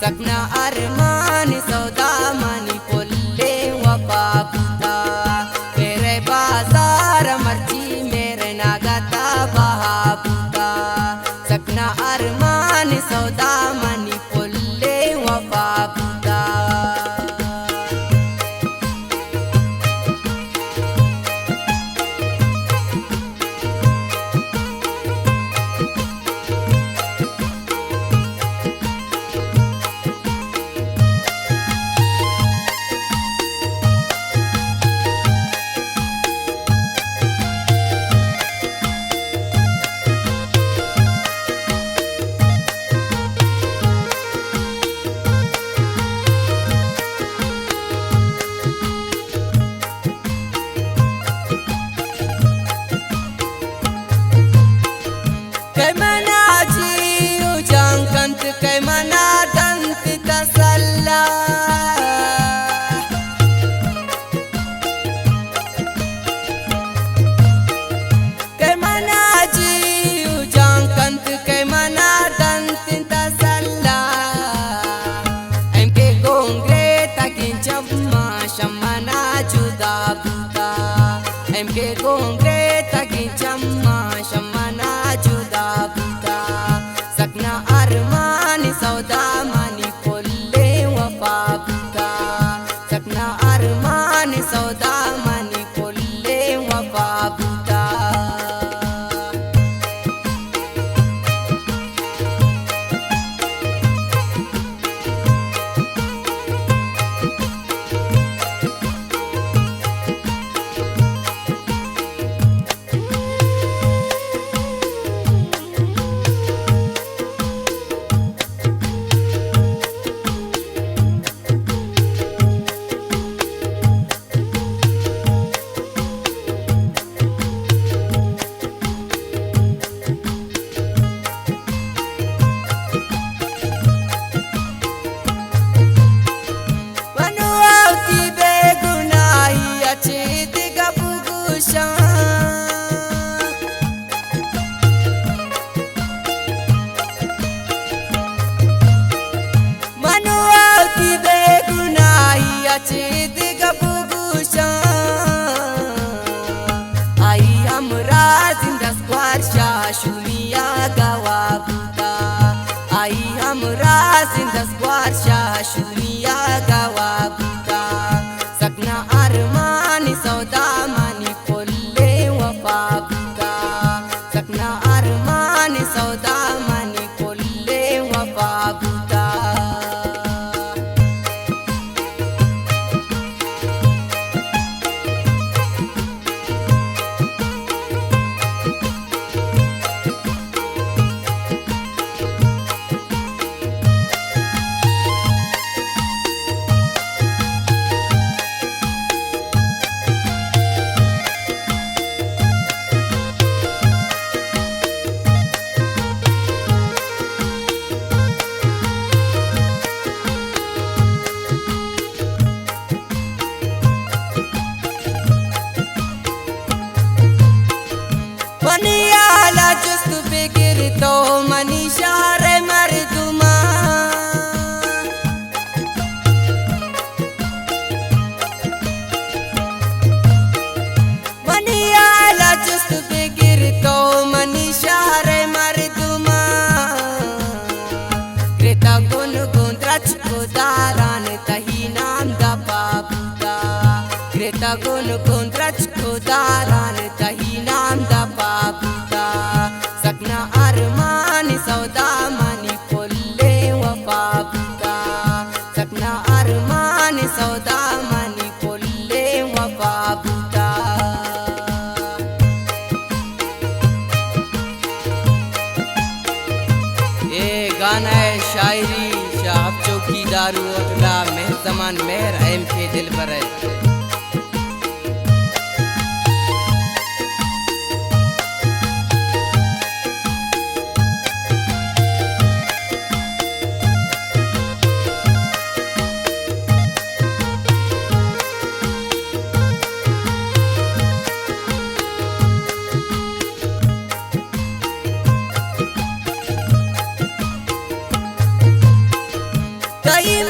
सकना अरमान सौदा मनी पोले वफा बुता तेरे बाजार मर्जी मेरे नागता बहा बुता सकना अरमान सौदा मनी पोले वफा बुता कैमना दंत तसल्ला कैमना जीव जांकंत कैमना दंत तसल्ला एम के गोंगरे तकिन चम्मा शमना जुदा बुता एम के गोंगरे तकिन चम्मा शमना जुदा बुता सकना अरमान सौदा मनी पोले वफा बुता सकना अरमान सौदा मनी पोले वफा बुता चेद गबुगुशा आई हमरा जिंदा स्क्वारशा शुमिया गवा बुता आई हमरा जिंदा स्क्वारशा शुमिया गवा बुता सकना अरमान सौदा मनी पोले वफा बुता सकना अरमान सौदा मनी पोले वफा बुता मनियाला जुस्त फिकिर तो मनीशार मर्दुमा मनियाला जुस्त फिकिर तो मनीशार मर्दुमा कृता गुन गुंद्रच को दारान तही नाम दबा बुता कृता गुन गुंद्रच को दारान तही नाम दबा बुता सकना अरमान सौदा मनी पोले वफा बुता सकना अरमान सौदा मनी पोले वफा बुता ये गाना है शायरी शाह चौकीदार ओटला मेहजमान मेहर एम के दिल पर है। कई